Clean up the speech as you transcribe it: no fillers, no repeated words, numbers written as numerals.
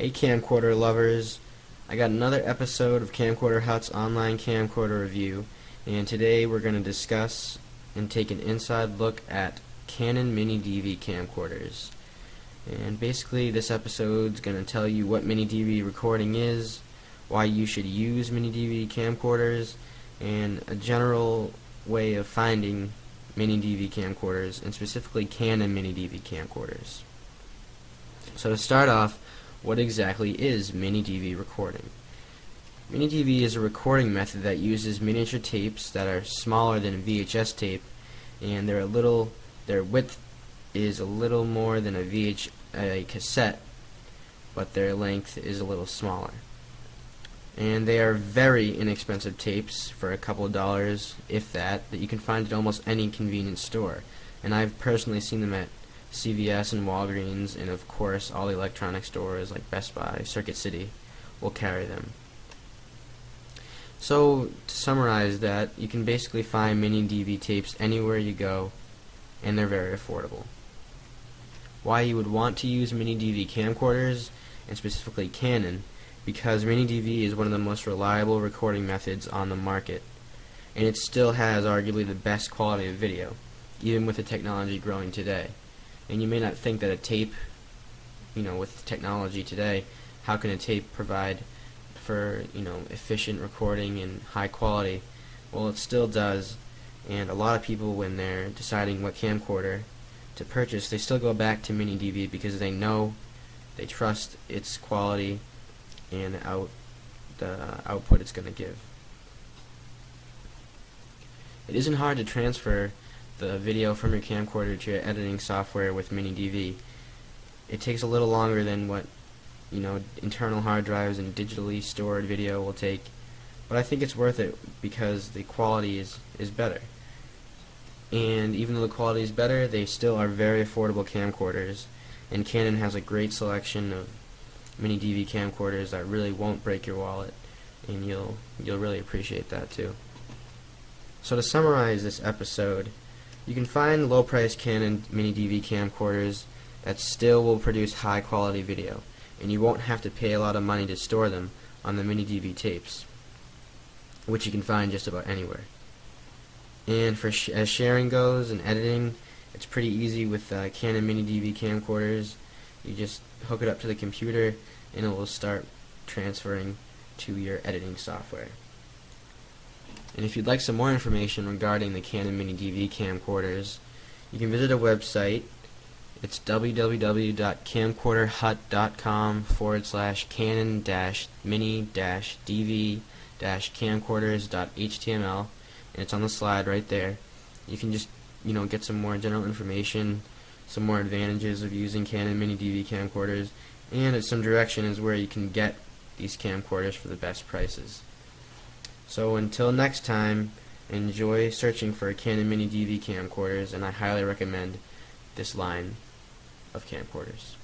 Hey camcorder lovers, I got another episode of Camcorder Hut's online camcorder review, and today we're going to discuss and take an inside look at Canon Mini DV camcorders. And basically this episode is going to tell you what Mini DV recording is, why you should use Mini DV camcorders, and a general way of finding Mini DV camcorders, and specifically Canon Mini DV camcorders. So to start off, what exactly is Mini DV recording? Mini DV is a recording method that uses miniature tapes that are smaller than a VHS tape, and their width is a little more than a cassette, but their length is a little smaller. And they are very inexpensive tapes for a couple of dollars, if that you can find at almost any convenience store. And I've personally seen them at CVS and Walgreens, and of course all the electronic stores like Best Buy, Circuit City will carry them. So to summarize that, you can basically find Mini DV tapes anywhere you go, and they're very affordable. Why you would want to use Mini DV camcorders, and specifically Canon, because Mini DV is one of the most reliable recording methods on the market, and it still has arguably the best quality of video, even with the technology growing today. And you may not think that a tape, with technology today, how can a tape provide for, efficient recording and high quality? Well, it still does, and a lot of people, when they're deciding what camcorder to purchase, they still go back to Mini DV because they trust its quality and the output it's going to give. It isn't hard to transfer the video from your camcorder to your editing software with Mini DV. It takes a little longer than what internal hard drives and digitally stored video will take, but I think it's worth it because the quality is better. And even though the quality is better, they still are very affordable camcorders, and Canon has a great selection of Mini DV camcorders that really won't break your wallet, and you'll really appreciate that too. So to summarize this episode, you can find low-priced Canon Mini DV camcorders that still will produce high-quality video, and you won't have to pay a lot of money to store them on the Mini DV tapes, which you can find just about anywhere. And as sharing goes and editing, it's pretty easy with Canon Mini DV camcorders. You just hook it up to the computer, and it will start transferring to your editing software. And if you'd like some more information regarding the Canon Mini DV camcorders, you can visit a website. It's www.camcorder-hut.com/canon-mini-dv-camcorders.html, and it's on the slide right there. You can just get some more general information, some more advantages of using Canon Mini DV camcorders, and some direction is where you can get these camcorders for the best prices. So until next time, enjoy searching for Canon Mini DV camcorders, and I highly recommend this line of camcorders.